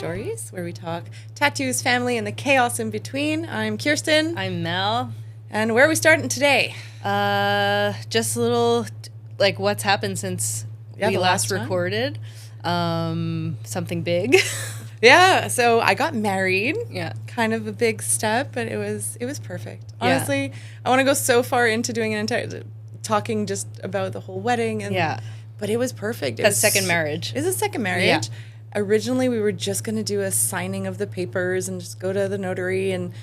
Stories, where we talk tattoos, family, and the chaos in between. I'm Kirsten. I'm Mel. And where are we starting today? Just a little, like, what's happened since we last recorded. Something big. Yeah, so I got married. Yeah. Kind of a big step, but it was perfect. Honestly, I want to go so far into doing an entire talking just about the whole wedding and but it was perfect. That's second marriage. It's a second marriage. Yeah. Originally, we were just going to do a signing of the papers and just go to the notary and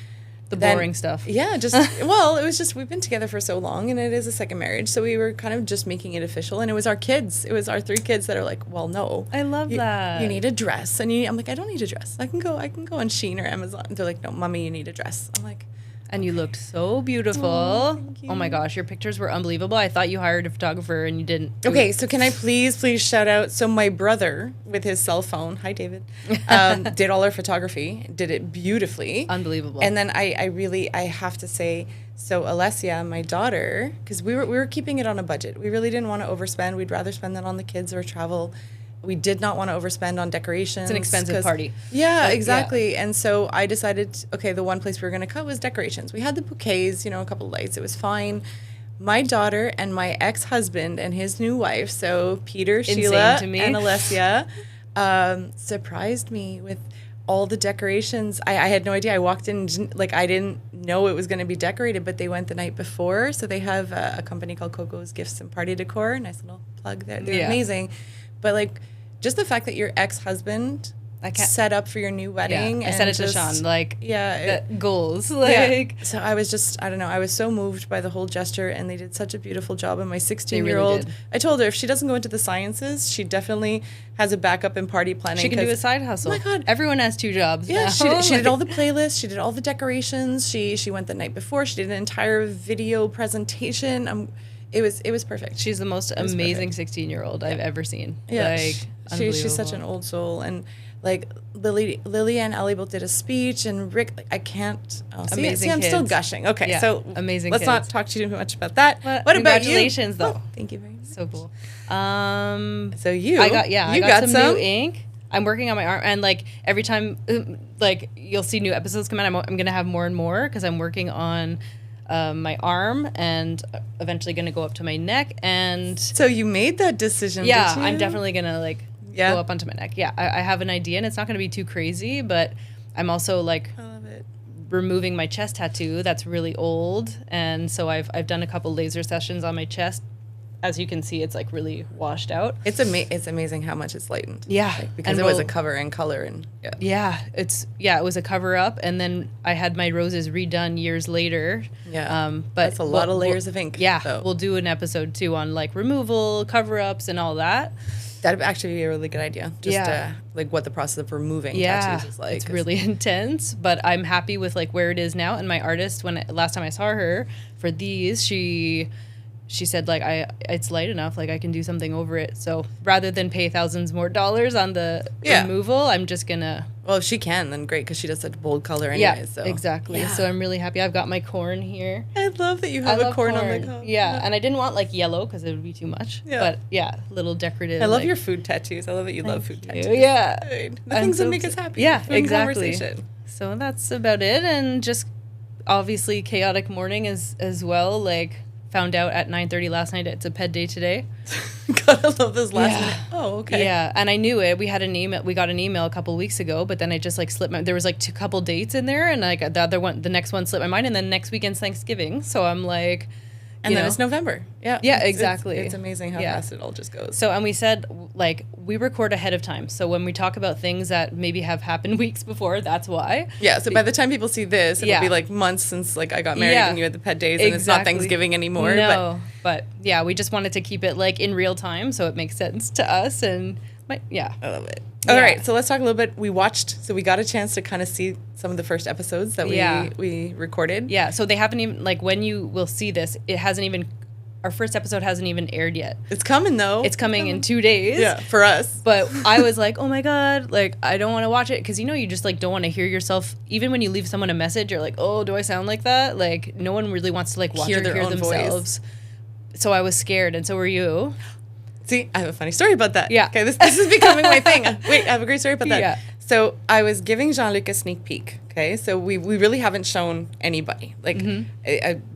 the boring stuff. Yeah, just well, it was just we've been together for so long, and it is a second marriage, so we were kind of just making it official. And it was our kids. It was our 3 kids that are like, well, no, I love that. You need a dress, and I'm like, I don't need a dress. I can go on Shein or Amazon. They're like, no, mommy, you need a dress. I'm like. And you looked so beautiful. Thank you. Oh my gosh, your pictures were unbelievable. I thought you hired a photographer and you didn't. Okay, so can I please shout out? So my brother, with his cell phone, hi David, did all our photography, did it beautifully. Unbelievable. And then I have to say, so Alessia, my daughter, because we were keeping it on a budget. We really didn't want to overspend. We'd rather spend that on the kids or travel. We did not want to overspend on decorations. It's an expensive party. Yeah, exactly. Yeah. And so I decided, okay, the one place we were going to cut was decorations. We had the bouquets, a couple of lights. It was fine. My daughter and my ex-husband and his new wife, so Peter, Sheila, and Alessia, surprised me with all the decorations. I had no idea. I walked in, I didn't know it was going to be decorated, but they went the night before. So they have a company called Coco's Gifts and Party Decor. Nice little plug there. They're amazing. But just the fact that your ex-husband set up for your new wedding. Yeah, I said it to Sean, goals. So I was just, I don't know, I was so moved by the whole gesture, and they did such a beautiful job. And my 16-year-old, really I told her if she doesn't go into the sciences, she definitely has a backup in party planning. She can do a side hustle. Oh my God. Everyone has 2 jobs. Yeah, she did all the playlists. She did all the decorations. She went the night before. She did an entire video presentation. It was perfect. She's the most amazing 16-year-old I've ever seen. Yeah, she's such an old soul. And Lily and Ellie both did a speech, and Rick, I can't. Amazing I'm kids. still gushing. Okay, so amazing. Let's not talk too much about that. What about you? Congratulations, though. Oh, thank you very much. So cool. So you I got some new ink. I'm working on my arm, and every time, you'll see new episodes come out. I'm gonna have more and more because I'm working on. My arm, and eventually going to go up to my neck. And so you made that decision, yeah, did you? I'm definitely going to go up onto my neck. Yeah, I have an idea, and it's not going to be too crazy, but I'm also I love it. removing my chest tattoo that's really old, and so I've done a couple laser sessions on my chest. As you can see, it's really washed out. It's amazing how much it's lightened. Yeah, because it was a cover and color and it was a cover up, and then I had my roses redone years later. Yeah, but that's a lot of layers of ink. Yeah, so. We'll do an episode too on removal, cover ups, and all that. That'd actually be a really good idea. Just what the process of removing tattoos is like. It's really intense, but I'm happy with where it is now. And my artist, last time I saw her for these, she said it's light enough, I can do something over it. So rather than pay thousands more dollars on the removal, I'm just gonna. Well, if she can, then great, because she does such bold color anyway. Yeah, so. Exactly. Yeah. So I'm really happy. I've got my corn here. I love that you have a corn on the cup. Yeah, and I didn't want yellow because it would be too much. Yeah. But little decorative. I love your food tattoos. I love that you love food tattoos. Yeah. The things that make us happy. Yeah, food exactly. Conversation. So that's about it, and just obviously chaotic morning as well. Found out at 9:30 last night it's a ped day today. God, I love those last minute. Oh, okay. Yeah, and I knew it. We got an email a couple weeks ago, but then I just slipped my. There was 2 couple dates in there, and the next one slipped my mind, and then next weekend's Thanksgiving, so I'm and then it's November. Yeah. Yeah, exactly. It's amazing how fast it all just goes. So, and we said, we record ahead of time. So when we talk about things that maybe have happened weeks before, that's why. Yeah, so by the time people see this, it'll be months since I got married and you had the pet days, and it's not Thanksgiving anymore. No, but yeah, we just wanted to keep it in real time so it makes sense to us, and I love it. All right, so let's talk a little bit. We got a chance to kind of see some of the first episodes that we recorded. Yeah, so they haven't even, when you will see this, our first episode hasn't even aired yet. It's coming, though. It's coming in 2 days. Yeah, for us. But I was oh my God, I don't want to watch it, because, you just, don't want to hear yourself. Even when you leave someone a message, you're oh, do I sound like that? No one really wants to, watch or hear themselves. Voice. So I was scared, and so were you. See, I have a funny story about that. Yeah. Okay, this is becoming my thing. Wait, I have a great story about that. Yeah. So I was giving Jean-Luc a sneak peek. Okay, so we really haven't shown anybody. Like,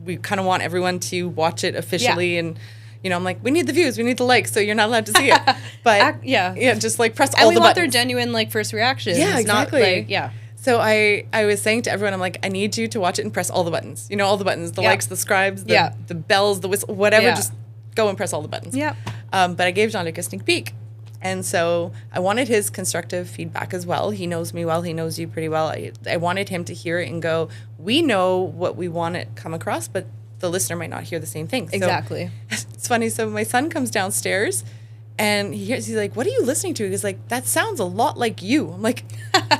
we kind of want everyone to watch it officially, and I'm like, we need the views, we need the likes, so you're not allowed to see it. But just like press all the buttons. And we want their genuine like first reactions. Yeah, exactly. Not, like, So I was saying to everyone, I'm like, I need you to watch it and press all the buttons. All the buttons, the likes, the scribes, the bells, the whistle, whatever. Just go and press all the buttons. Yeah. But I gave Jean-Luc a sneak peek. And so I wanted his constructive feedback as well. He knows me well. He knows you pretty well. I wanted him to hear it and go, we know what we want to come across, but the listener might not hear the same thing. Exactly. So, it's funny. So my son comes downstairs and he's like, what are you listening to? He's like, that sounds a lot like you. I'm like,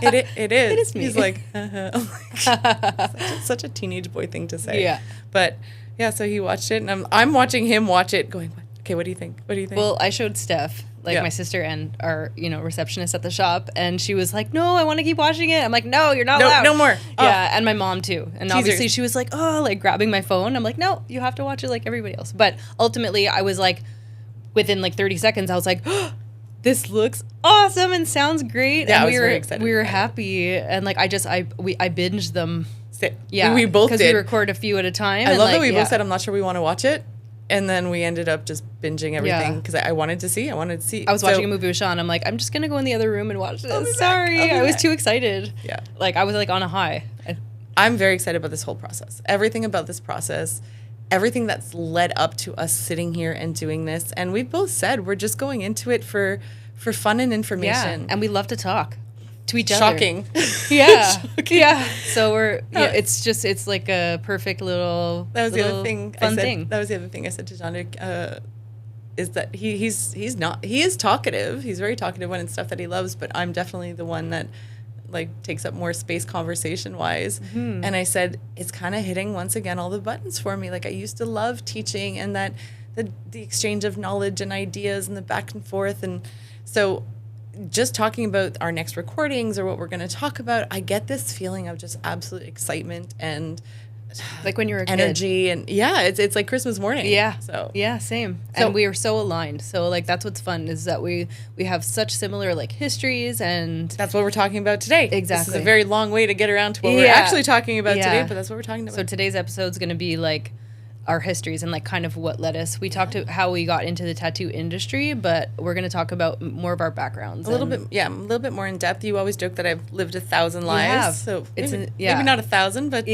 it is. It is me. He's like, I'm like, such a teenage boy thing to say. Yeah. But yeah, so he watched it and I'm watching him watch it going, okay, what do you think? What do you think? Well, I showed Steph, my sister and our, receptionist at the shop, and she was like, no, I want to keep watching it. I'm like, no, you're not allowed. No more. Yeah, and my mom too. And obviously she was like, oh, like grabbing my phone. I'm like, no, you have to watch it like everybody else. But ultimately I was like, within like 30 seconds, I was like, oh, this looks awesome and sounds great. Yeah, and I was very excited. We were happy. And like, I binged them. Yeah, we both did. Because we record a few at a time. I love that we both said, I'm not sure we want to watch it. And then we ended up just binging everything because I wanted to see. I was watching a movie with Sean. I'm like, I'm just going to go in the other room and watch this. Sorry. I was too excited. Yeah. Like, I was like on a high. I'm very excited about this whole process. Everything about this process, everything that's led up to us sitting here and doing this. And we've both said we're just going into it for fun and information. Yeah. And we love to talk to each Shocking. other. Yeah. Shocking. Yeah. So it's like a perfect little That was the other thing fun thing. That was the other thing I said to Jean-Luc, is that he is talkative. He's very talkative when it's stuff that he loves, but I'm definitely the one that like takes up more space conversation wise. Mm-hmm. And I said, it's kind of hitting once again all the buttons for me. Like I used to love teaching and that the exchange of knowledge and ideas and the back and forth. And so just talking about our next recordings or what we're going to talk about, I get this feeling of just absolute excitement and like when you're a energy kid. And it's like Christmas morning. Yeah. So yeah, same. And we are so aligned. So like that's what's fun is that we have such similar like histories and that's what we're talking about today. Exactly. This is a very long way to get around to what we're actually talking about today, but that's what we're talking about. So today's episode is going to be like our histories and like kind of what led us. We talked to how we got into the tattoo industry, but we're going to talk about more of our backgrounds. A little bit more in depth. You always joke that I've lived 1,000 lives. So maybe not 1,000, but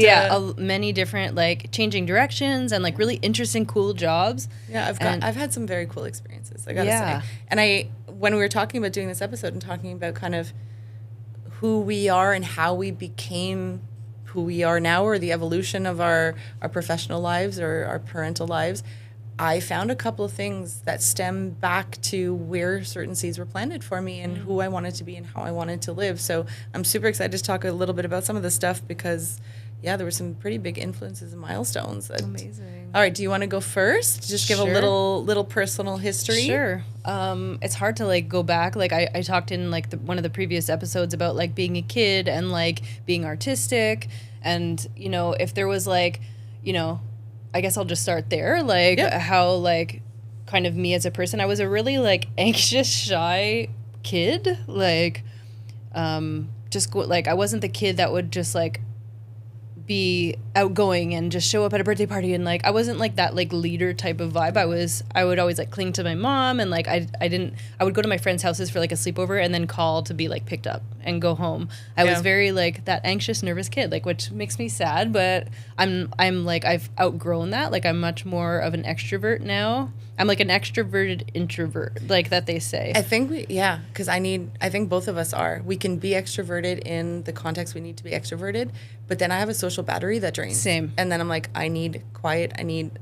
many different like changing directions and like really interesting, cool jobs. Yeah, I've had some very cool experiences, I gotta say. And when we were talking about doing this episode and talking about kind of who we are and how we became who we are now, or the evolution of our professional lives or our parental lives, I found a couple of things that stem back to where certain seeds were planted for me and who I wanted to be and how I wanted to live. So I'm super excited to talk a little bit about some of this stuff because there were some pretty big influences and milestones. Amazing. All right, do you want to go first? Just give a little personal history. Sure. It's hard to like go back. Like I talked in like one of the previous episodes about like being a kid and like being artistic, and if there was like, I guess I'll just start there. Like how like kind of me as a person, I was a really like anxious, shy kid. Like I wasn't the kid that would just like be outgoing and just show up at a birthday party, and like I wasn't like that like leader type of vibe. I would always like cling to my mom, and like I would go to my friends' houses for like a sleepover and then call to be like picked up and go home. I was very like that anxious, nervous kid, like, which makes me sad, but I'm like I've outgrown that. Like I'm much more of an extrovert now. I'm like an extroverted introvert, like that they say. I think because I think both of us are. We can be extroverted in the context we need to be extroverted, but then I have a social battery that drains. Same. And then I'm like, I need quiet. I need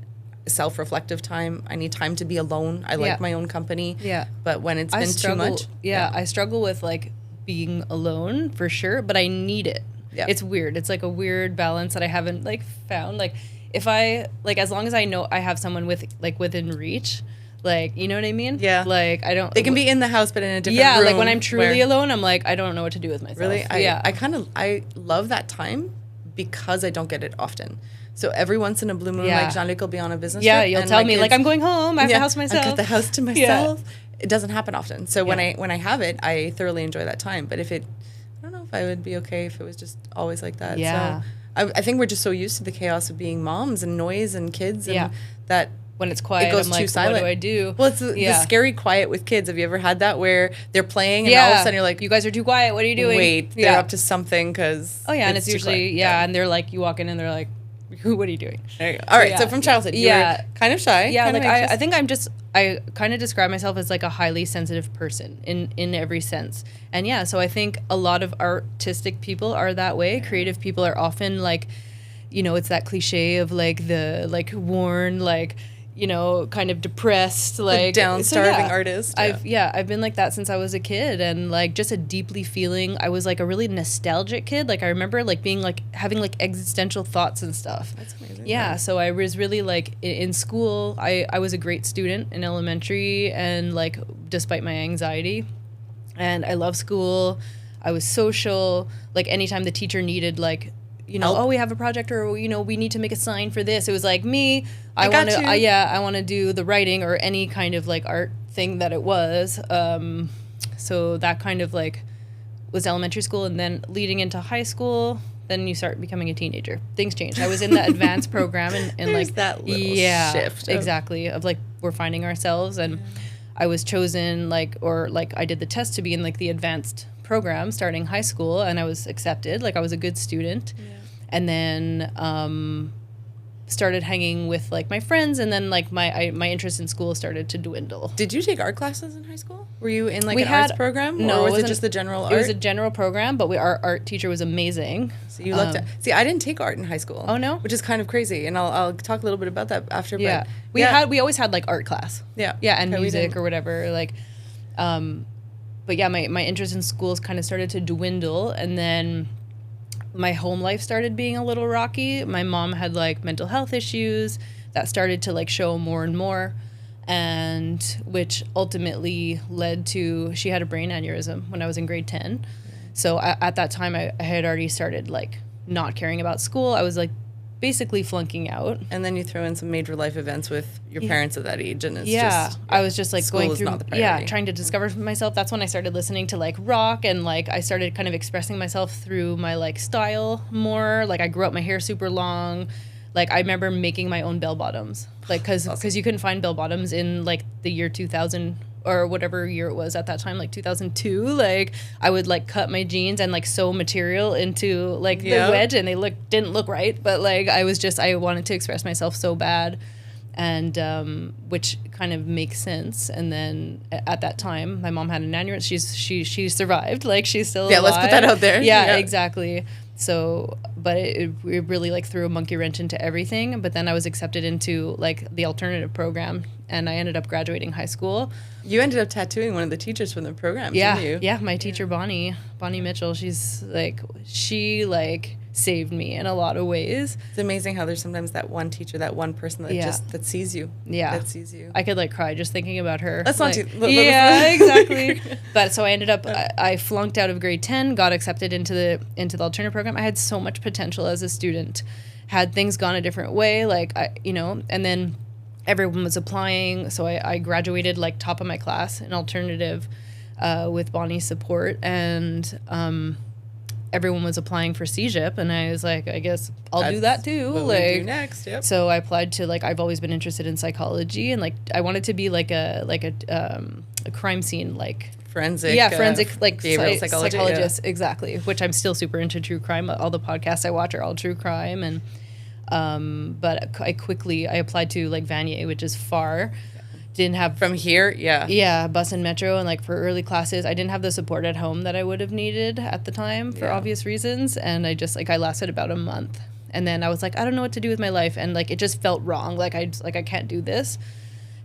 self-reflective time. I need time to be alone. I like my own company. Yeah. But when it's been too much. I struggle with like being alone for sure, but I need it. Yeah. It's weird. It's like a weird balance that I haven't like found. Like if I like, as long as I know I have someone within reach, like, you know what I mean? Yeah. Like I don't. They can be in the house, but in a different room. Like when I'm truly alone, I'm like, I don't know what to do with myself. Really? I love that time because I don't get it often. So every once in a blue moon, like Jean-Luc will be on a business trip. Yeah, you'll tell me like I'm going home. I have the house to myself. I've got the house to myself. It doesn't happen often. So when I have it, I thoroughly enjoy that time. But if it I would be okay if it was just always like that. Yeah. So I think we're just so used to the chaos of being moms and noise and kids and that when it's quiet, it goes I'm too like, silent. what do I do? Well, it's the scary quiet with kids. Have you ever had that where they're playing and all of a sudden you're like, you guys are too quiet. What are you doing? wait, they're up to something because and it's usually and they're like, you walk in and they're like, what are you doing? There you go. All right, so from childhood, you were kind of shy. Yeah, kind like of anxious. I think I kind of describe myself as like a highly sensitive person in every sense. And so I think a lot of artistic people are that way. Creative people are often like, it's that cliche of like the like worn, like, kind of depressed, like down starving artist. I've been like that since I was a kid, and like just a deeply feeling. I was like a really nostalgic kid. Like I remember like being like having like existential thoughts and stuff. That's amazing. Yeah, so I was really like in school. I was a great student in elementary, and like despite my anxiety, and I love school. I was social. Like anytime the teacher needed like, we have a project, or we need to make a sign for this. It was like me. I want to do the writing or any kind of like art thing that it was. So that kind of like was elementary school, and then leading into high school, then you start becoming a teenager. Things change. I was in the advanced program, and like that little shift. Exactly, of like we're finding ourselves, and I was chosen like I did the test to be in like the advanced program starting high school, and I was accepted. Like I was a good student. Yeah. And then started hanging with like my friends, and then like my interest in school started to dwindle. Did you take art classes in high school? Were you in like an arts program? No, or was it just the general art? It was a general program, but our art teacher was amazing. So you looked at I didn't take art in high school. Oh no, which is kind of crazy, and I'll talk a little bit about that after. Yeah, but we always had like art class. Yeah, and music or whatever. Like, but yeah, my interest in schools kind of started to dwindle, and then my home life started being a little rocky. My mom had like mental health issues that started to like show more and more, and which ultimately led to she had a brain aneurysm when I was in grade 10. So at that time I had already started like not caring about school. I was like basically flunking out. And then you throw in some major life events with your parents at that age, and it's I was just like going through trying to discover myself. That's when I started listening to like rock, and like I started kind of expressing myself through my like style more. Like I grew up my hair super long. Like I remember making my own bell bottoms, like because you couldn't find bell bottoms in like the year 2000 or whatever year it was at that time, like 2002. Like I would like cut my jeans and like sew material into like the wedge, and they didn't look right, but like I wanted to express myself so bad, and which kind of makes sense. And then at that time my mom had an aneurysm. she survived, like she's still alive. Let's put that out there. Exactly. So, but it really like threw a monkey wrench into everything. But then I was accepted into like the alternative program, and I ended up graduating high school. You ended up tattooing one of the teachers from the program, didn't you? Yeah, my teacher Bonnie Mitchell. She saved me in a lot of ways. It's amazing how there's sometimes that one teacher, that one person that that sees you. Yeah, that sees you. I could like cry just thinking about her. That's like, not too. Exactly. But so I ended up. I flunked out of grade 10. Got accepted into the alternative program. I had so much potential as a student. Had things gone a different way, like and then everyone was applying. So I graduated like top of my class in alternative, with Bonnie's support, and everyone was applying for CJIP, and I was like, I guess I'll do that too. What like we do next, yep. So I applied to like I've always been interested in psychology, and like I wanted to be like a crime scene like forensic like behavioral psychologist, exactly. Which I'm still super into true crime. All the podcasts I watch are all true crime, and but I applied to like Vanier, which is far. Didn't have from here, bus and metro, and like for early classes I didn't have the support at home that I would have needed at the time for obvious reasons, and I just like I lasted about a month, and then I was like, I don't know what to do with my life, and like it just felt wrong, like I can't do this.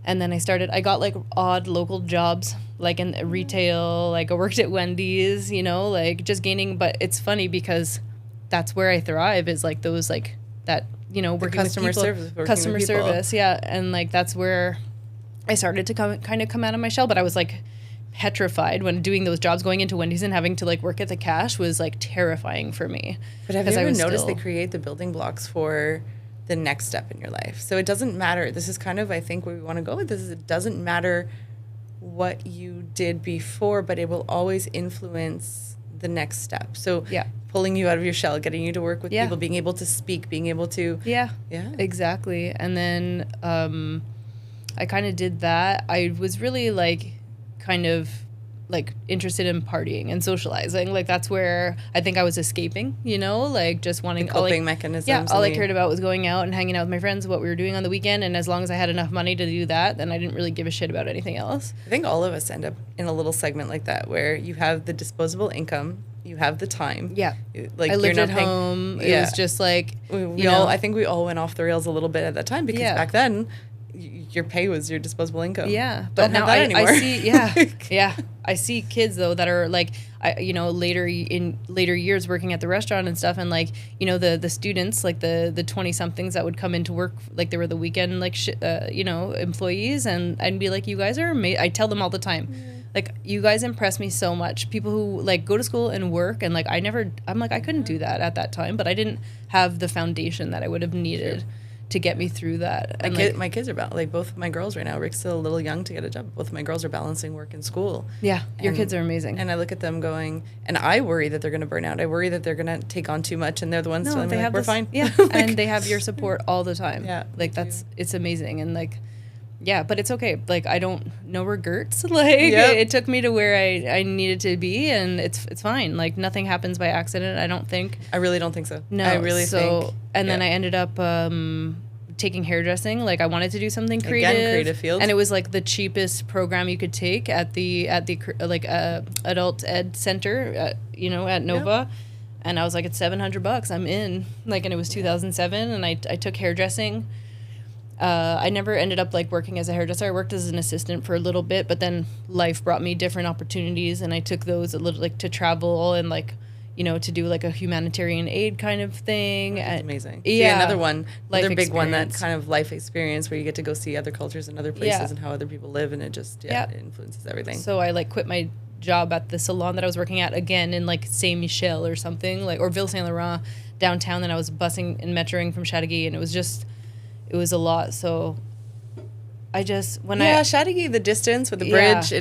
And then I got like odd local jobs like in retail, like I worked at Wendy's, like just gaining. But it's funny because that's where I thrive, is like those like that working with customer service, and like that's where I started to come out of my shell. But I was like petrified when doing those jobs. Going into Wendy's and having to like work at the cash was like terrifying for me. But have you ever noticed they create the building blocks for the next step in your life? So it doesn't matter. This is kind of, I think, where we want to go with this. Is it doesn't matter what you did before, but it will always influence the next step. So Yeah. pulling you out of your shell, getting you to work with Yeah. people, being able to speak, being able to Yeah. Yeah. Exactly. And then I kind of did that. I was really like kind of like interested in partying and socializing. Like that's where I think I was escaping, you know, like just wanting coping mechanisms. Yeah, all I and cared about was going out and hanging out with my friends, what we were doing on the weekend, and as long as I had enough money to do that, then I didn't really give a shit about anything else. I think all of us end up in a little segment like that where you have the disposable income, you have the time. Yeah. Like I you're lived not at paying, home. It Yeah. was just like we you all know, I think we all went off the rails a little bit at that time because Yeah. back then your pay was your disposable income. Yeah, Don't but now have that anymore. I see, yeah, I see kids though that are like, later in later years working at the restaurant and stuff, and like, the students, like the 20 somethings that would come into work, like they were the weekend like employees, and I'd be like, you guys are amazing. I tell them all the time, like, you guys impress me so much. People who like go to school and work, and like I'm like I couldn't do that at that time, but I didn't have the foundation that I would have needed. To get me through that. And My kids are like both of my girls right now. Rick's still a little young to get a job. Both of my girls are balancing work and school. Yeah, your kids are amazing. And I look at them going, and I worry that they're going to burn out. I worry that they're going to take on too much, and they're the ones telling me, like, we're fine. Yeah, and they have your support all the time. Yeah, like it's amazing, and like, yeah, but it's okay. Like I don't no regrets. Like it took me to where I needed to be, and it's fine. Like nothing happens by accident. I don't think. I really don't think so. No, I really think. And then I ended up taking hairdressing. Like I wanted to do something creative. Again, creative field. And it was like the cheapest program you could take at the adult ed center, at Nova. Yep. And I was like, it's $700. I'm in. Like, and it was 2007, and I took hairdressing. I never ended up like working as a hairdresser. I worked as an assistant for a little bit, but then life brought me different opportunities, and I took those a little, like, to travel and like, to do like a humanitarian aid kind of thing. That's amazing. Yeah. See, another one, another big one, that experience. kind of life experience where you get to go see other cultures and other places Yeah. and how other people live, and it just it influences everything. So I like quit my job at the salon that I was working at, again in like Saint Michel or something, like, or Ville Saint Laurent downtown. Then I was busing and metroing from Chateauguay, and it was a lot. So I just Chateauguay, the distance with the bridge,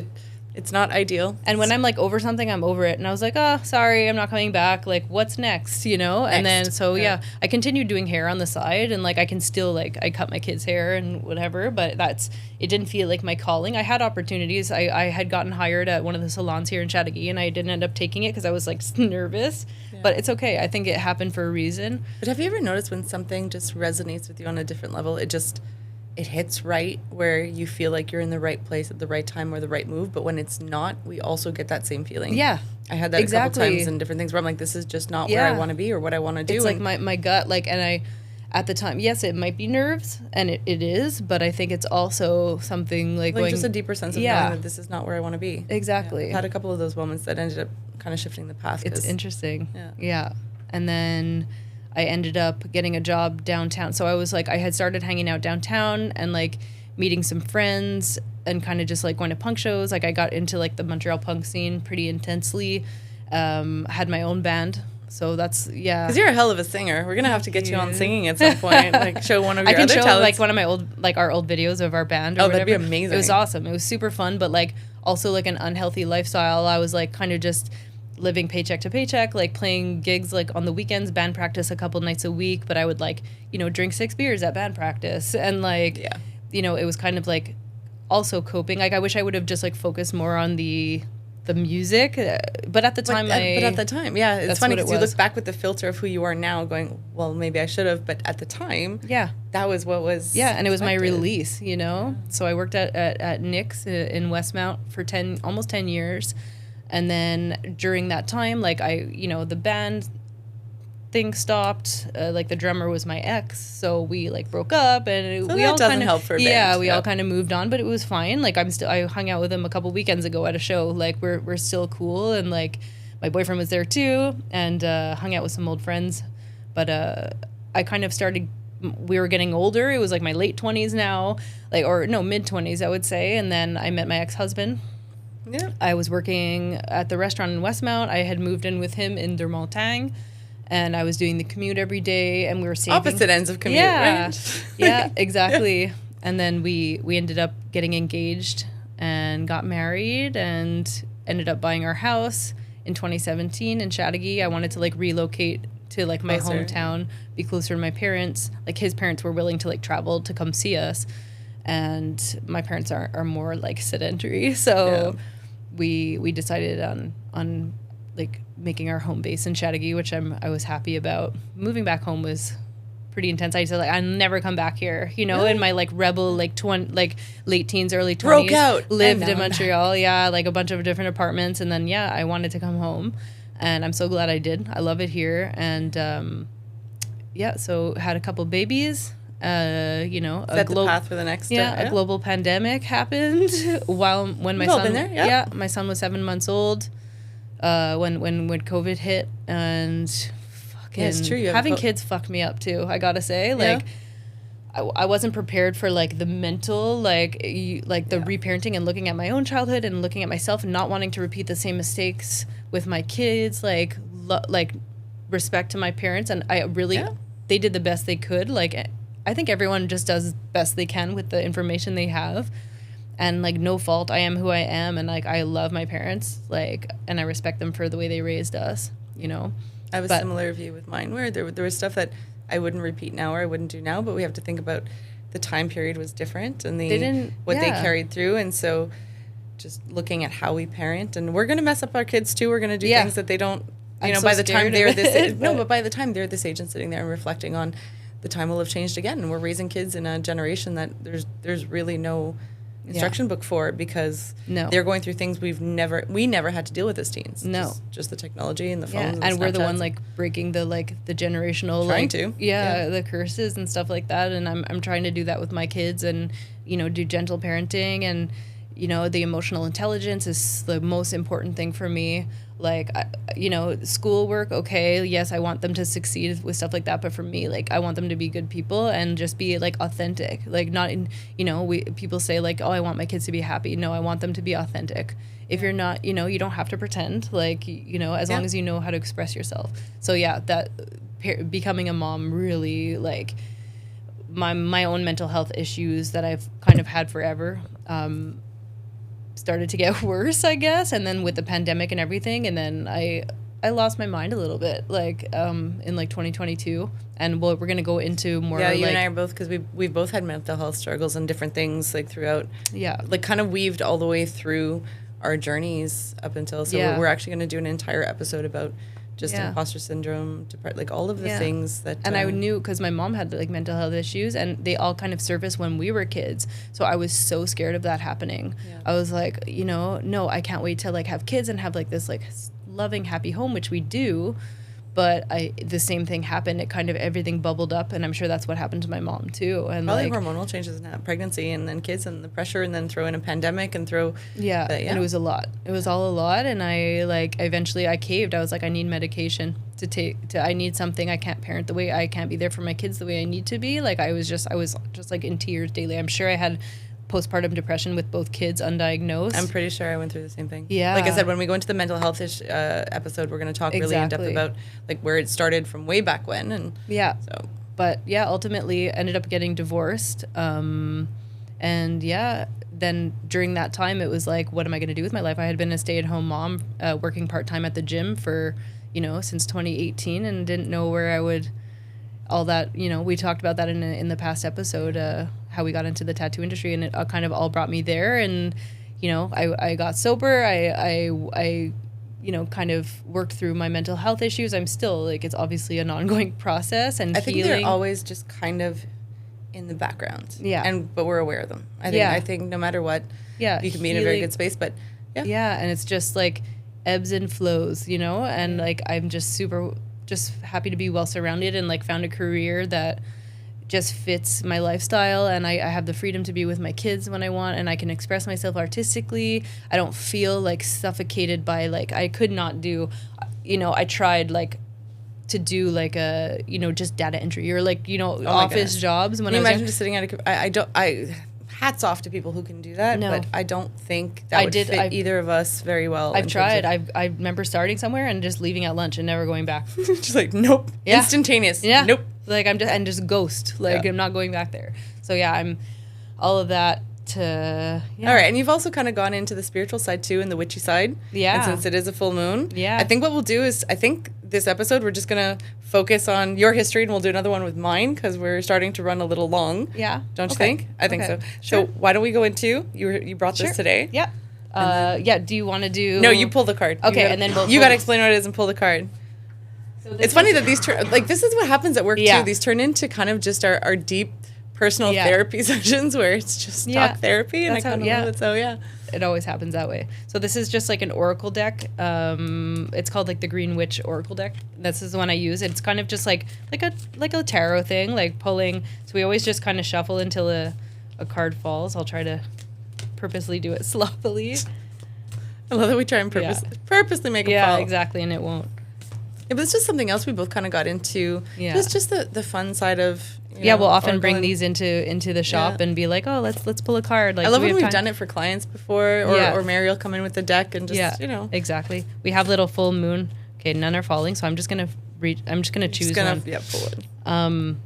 it's not ideal. And when I'm like over something, I'm over it. And I was like, oh, sorry, I'm not coming back. Like, what's next? And then I continued doing hair on the side, and like I can still like I cut my kids' hair and whatever, but it didn't feel like my calling. I had opportunities. I had gotten hired at one of the salons here in Chateauguay, and I didn't end up taking it because I was like nervous. Yeah. But it's okay. I think it happened for a reason. But have you ever noticed when something just resonates with you on a different level, it hits right where you feel like you're in the right place at the right time or the right move, but when it's not, we also get that same feeling. Yeah. I had that a couple times in different things where I'm like, this is just not where I want to be or what I want to do. It's like my gut, like, and I, at the time, yes, it might be nerves, and it is, but I think it's also something like going, just a deeper sense of knowing that this is not where I want to be. Exactly. Yeah. I've had a couple of those moments that ended up kind of shifting the path. It's interesting. Yeah. And then I ended up getting a job downtown. So I was like, I had started hanging out downtown and like meeting some friends and kind of just like going to punk shows. Like I got into like the Montreal punk scene pretty intensely. Had my own band. So that's, because you're a hell of a singer. We're gonna have to get you on singing at some point. Like show one of your other talents. I can show like one of my our old videos of our band. Or whatever. That'd be amazing. It was awesome. It was super fun, but like also like an unhealthy lifestyle. I was like kind of just living paycheck to paycheck, like playing gigs like on the weekends, band practice a couple nights a week, but I would like, drink 6 beers at band practice, and like, it was kind of like also coping. Like I wish I would have just like focused more on the music, but at the time it's funny because you look back with the filter of who you are now going, well, maybe I should have, but at the time that was what was and it was my release, so I worked at Nick's in Westmount for almost 10 years, and then during that time, like the band thing stopped, like the drummer was my ex, so we like broke up, and we all kind of help for a band. We all kind of moved on, but it was fine. Like I hung out with him a couple weekends ago at a show. Like we're still cool, and like my boyfriend was there too, and hung out with some old friends. But I kind of started. We were getting older. It was like my late 20s now, mid 20s, I would say. And then I met my ex-husband. Yeah, I was working at the restaurant in Westmount. I had moved in with him in Dermontagne. And I was doing the commute every day, and we were saving opposite ends of commute. Right? Yeah, exactly. And then we ended up getting engaged and got married and ended up buying our house in 2017 in Chattagee. I wanted to like relocate to like my Closer. hometown, be closer to my parents. Like his parents were willing to like travel to come see us, and my parents are more like sedentary. So we decided on like making our home base in Chattagee, which I was happy about. Moving back home was pretty intense. I said like I'll never come back here. You know, in my like rebel like late teens, early 20s, Broke out. lived And now in I'm Montreal. Yeah, like a bunch of different apartments, and then I wanted to come home, and I'm so glad I did. I love it here, and so had a couple babies. You know, Set the path for the next step. a global pandemic happened when my We've all son been there, my son was 7 months old when COVID hit, and fucking it's true, you have having kids fucked me up too, I gotta say. Like I wasn't prepared for like the mental the reparenting and looking at my own childhood and looking at myself and not wanting to repeat the same mistakes with my kids, like respect to my parents, and I really they did the best they could. Like I think everyone just does best they can with the information they have, and like no fault. I am who I am, and like I love my parents, like, and I respect them for the way they raised us, you know. I have a similar view with mine, where there was stuff that I wouldn't repeat now or I wouldn't do now, but we have to think about the time period was different and they carried through, and so just looking at how we parent, and we're gonna mess up our kids too. We're gonna do things that they don't. You know, by the time they're this age, but by the time they're this age and sitting there and reflecting on, the time will have changed again, and we're raising kids in a generation that there's really no instruction book for, because they're going through things we never had to deal with as teens. Just the technology and the phones. And we're the one like breaking the generational the curses and stuff like that. And I'm trying to do that with my kids, and do gentle parenting, and the emotional intelligence is the most important thing for me. Like, schoolwork, okay, yes, I want them to succeed with stuff like that, but for me, like, I want them to be good people and just be, like, authentic. Like, not in, people say, like, oh, I want my kids to be happy. No, I want them to be authentic. If you're not, you don't have to pretend, like, as long as you know how to express yourself. So, yeah, that becoming a mom really, like, my own mental health issues that I've kind of had forever, started to get worse, I guess, and then with the pandemic and everything, and then I lost my mind a little bit, like in like 2022, and we're gonna go into more. Yeah, you and I are both, because we've both had mental health struggles and different things like throughout. Yeah, like kind of weaved all the way through our journeys up until. So we're actually gonna do an entire episode about just imposter syndrome, like all of the things that. And I knew, because my mom had like mental health issues, and they all kind of surfaced when we were kids. So I was so scared of that happening. Yeah. I was like, no, I can't wait to like have kids and have like this like loving, happy home, which we do. But the same thing happened. It kind of, everything bubbled up, and I'm sure that's what happened to my mom too. And probably hormonal changes in pregnancy, and then kids, and the pressure, and then throw in a pandemic, and throw. And it was a lot. It was all a lot, and I eventually I caved. I was like, I need medication to take. I need something. I can't parent the way, I can't be there for my kids the way I need to be. Like I was just like in tears daily. I'm sure I had postpartum depression with both kids undiagnosed. I'm pretty sure I went through the same thing. Yeah. Like I said, when we go into the mental health episode, we're going to talk really in depth about like where it started from way back when. And but ultimately ended up getting divorced. And then during that time, it was like, what am I going to do with my life? I had been a stay-at-home mom, working part-time at the gym for, since 2018, and didn't know where I would, all that, we talked about that in the past episode, how we got into the tattoo industry, and it kind of all brought me there. And I got sober. I kind of worked through my mental health issues. I'm still like, it's obviously an ongoing process, and I think they're always just kind of in the background. But we're aware of them. I think no matter what, you can be in a very good space. But and it's just like ebbs and flows, and like I'm just happy to be well surrounded, and like found a career that just fits my lifestyle, and I have the freedom to be with my kids when I want, and I can express myself artistically. I don't feel like suffocated by like, I could not do, I tried like to do like a, just data entry or like, office jobs. When can you imagine just sitting at I hats off to people who can do that, but I don't think that would fit either of us very well. I've tried. I remember starting somewhere and just leaving at lunch and never going back. Just like, nope. Yeah. Instantaneous. Yeah. Nope. Like I'm just ghost. Like I'm not going back there. So I'm all of that All right, and you've also kind of gone into the spiritual side too, and the witchy side. Yeah. And since it is a full moon, Yeah. I think what we'll do is, I think this episode we're just gonna focus on your history, and we'll do another one with mine because we're starting to run a little long. Yeah. Don't you Okay. think? I think Okay. so. Sure. So why don't we go into you brought Sure. this today? Yeah. Do you want to do? No, you pull the card. Okay, You gotta, and then we'll you pull got to the- explain what it is and pull the card. So this It's funny is- that these this is what happens at work Yeah. too. These turn into kind of just our deep personal Yeah. therapy sessions where it's just Yeah. talk therapy, and That's I how- kind of yeah. love it. So yeah. It always happens that way. So this is just like an oracle deck. It's called like the Green Witch Oracle deck. This is the one I use. It's kind of just like a tarot thing, like pulling. So we always just kind of shuffle until a card falls. I'll try to purposely do it sloppily. I love that we try and purposely make them fall. Yeah, exactly, and it won't. Yeah, but it's just something else we both kind of got into. Yeah. Just the fun side of. We'll often bring oracle these into the shop Yeah. and be like, oh, let's pull a card. Like I love we when have we've time. done it for clients before, or, Yeah. or Mary will come in with the deck and just Exactly. We have little full moon. Okay, none are falling, so I'm just gonna choose one. pull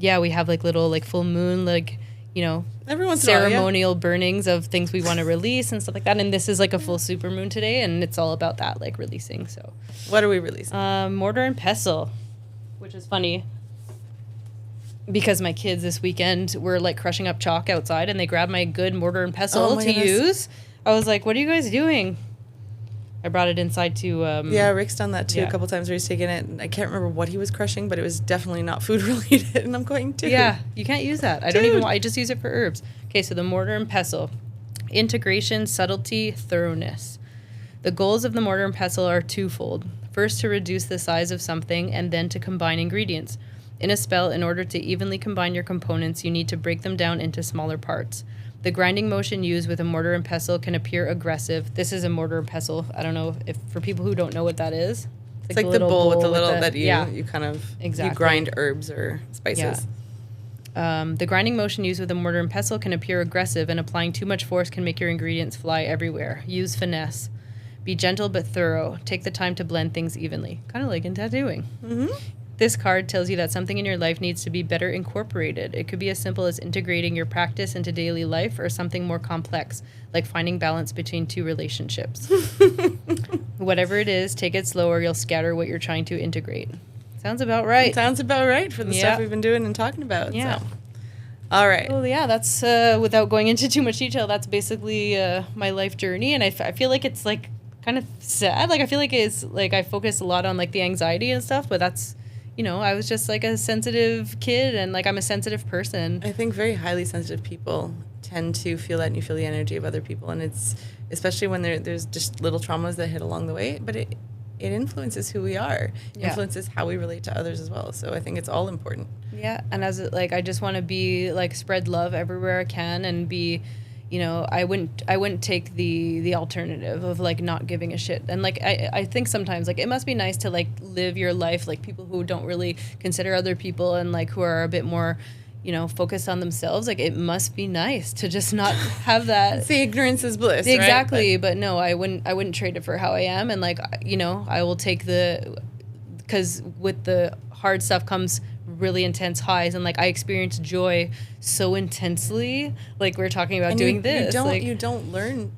it. We have like little like full moon, like, you know, Every once in a while, ceremonial burnings of things we want to release and stuff like that. And this is like a full super moon today, and it's all about that, like releasing. So What are we releasing? mortar and pestle, which is funny because my kids this weekend were like crushing up chalk outside, and they grabbed my good mortar and pestle Oh my to goodness. use. I was like, what are you guys doing? I brought it inside to Yeah, Rick's done that too yeah. a couple times where he's taken it. And I can't remember what he was crushing, but it was definitely not food related. And I'm going to. Yeah, you can't use that. I don't even Dude. I just use it for herbs. Okay, so the mortar and pestle. Integration, subtlety, thoroughness. The goals of the mortar and pestle are twofold. First, to reduce the size of something, and then to combine ingredients. In a spell, in order to evenly combine your components, you need to break them down into smaller parts. The grinding motion used with a mortar and pestle can appear aggressive. This is a mortar and pestle. I don't know if for people who don't know what that is. It's like the bowl with the little that you yeah. you kind of Exactly. you grind herbs or spices. The grinding motion used with a mortar and pestle can appear aggressive, and applying too much force can make your ingredients fly everywhere. Use finesse. Be gentle but thorough. Take the time to blend things evenly. Kind of like in tattooing. Mm-hmm. This card tells you that something in your life needs to be better incorporated. It could be as simple as integrating your practice into daily life, or something more complex, like finding balance between two relationships. Whatever it is, take it slow or you'll scatter what you're trying to integrate. Sounds about right. Sounds about right for the Yeah. stuff we've been doing and talking about. Yeah. So. All right. Well, yeah, that's without going into too much detail. That's basically my life journey, and I feel like it's like kind of sad. Like I feel like it's like I focus a lot on like the anxiety and stuff, but that's, you know, I was just like a sensitive kid, and like I'm a sensitive person. I think very highly sensitive people tend to feel that, and you feel the energy of other people, and it's especially when there's just little traumas that hit along the way, but it influences who we are, Yeah. influences how we relate to others as well. So I think it's all important. Yeah, and as it, like I just want to be like spread love everywhere I can, and be, you know, I wouldn't take the alternative of like not giving a shit. And like I think sometimes like it must be nice to like live your life like people who don't really consider other people, and like who are a bit more, you know, focused on themselves. Like it must be nice to just not have that. See, ignorance is bliss. Exactly, Right? but no, I wouldn't trade it for how I am. And like, you know, I will take because with the hard stuff comes really intense highs, and like I experience joy so intensely. Like we're talking about And doing this. You don't learn.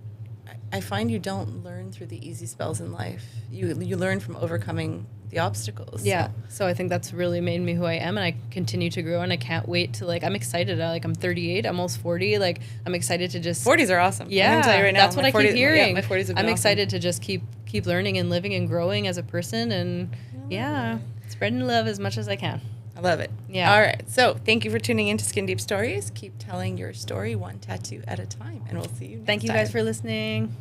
I find you don't learn through the easy spells in life. You learn from overcoming the obstacles. Yeah. So I think that's really made me who I am, and I continue to grow, and I can't wait to like, I'm excited. I'm 38, almost 40. Like I'm excited to just 40s are awesome. Yeah, I'm gonna tell you right now, that's what my I 40s keep hearing. Yeah, my 40s have been I'm awesome. excited to just keep learning and living and growing as a person, and yeah, spreading love as much as I can. I love it. Yeah. All right. So thank you for tuning in to Skin Deep Stories. Keep telling your story one tattoo at a time, and we'll see you next Thank you time. guys for listening.